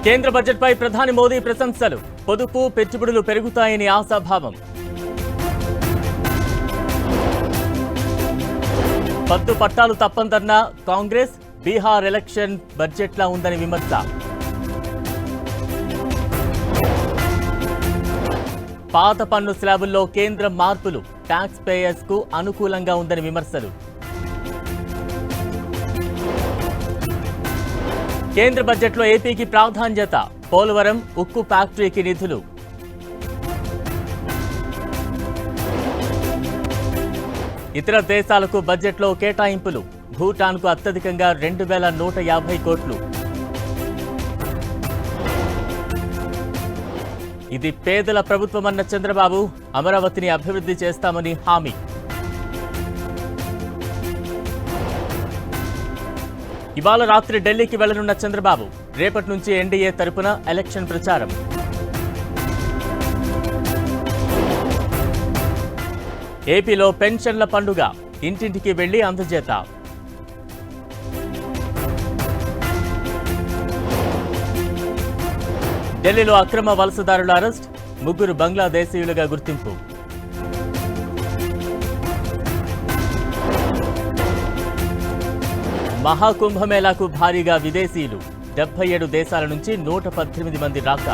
కేంద్ర బడ్జెట్పై ప్రధాని మోదీ ప్రశంసలు. పొదుపు పెట్టుబడులు పెరుగుతాయని ఆశాభావం. పద్దు పట్టాలు తప్పందన్న కాంగ్రెస్. బీహార్ ఎలక్షన్ బడ్జెట్లా ఉందని విమర్శ. పాత పన్ను స్లాబుల్లో కేంద్రం మార్పులు. ట్యాక్స్ పేయర్స్ కు అనుకూలంగా ఉందని విమర్శలు. కేంద్ర బడ్జెట్లో ఏపీకి ప్రాధాన్యత. పోలవరం ఉక్కు ఫ్యాక్టరీకి నిధులు. ఇతర దేశాలకు బడ్జెట్లో కేటాయింపులు. భూటాన్కు అత్యధికంగా 2150 కోట్లు. ఇది పేదల ప్రభుత్వమన్న చంద్రబాబు. అమరావతిని అభివృద్ధి చేస్తామని హామీ. ఇవాళ రాత్రి ఢిల్లీకి వెళ్లనున్న చంద్రబాబు. రేపటి నుంచి ఎన్డీఏ తరపున ఎలక్షన్ ప్రచారం. ఏపీలో పెన్షన్ల పండుగ. ఇంటింటికి వెళ్లి అందజేత. ఢిల్లీలో అక్రమ వలసదారుల అరెస్ట్. 3 బంగ్లాదేశీయులుగా గుర్తింపు. మహాకుంభమేళాకు భారీగా విదేశీయులు. 77 దేశాల నుంచి 118 మంది రాక.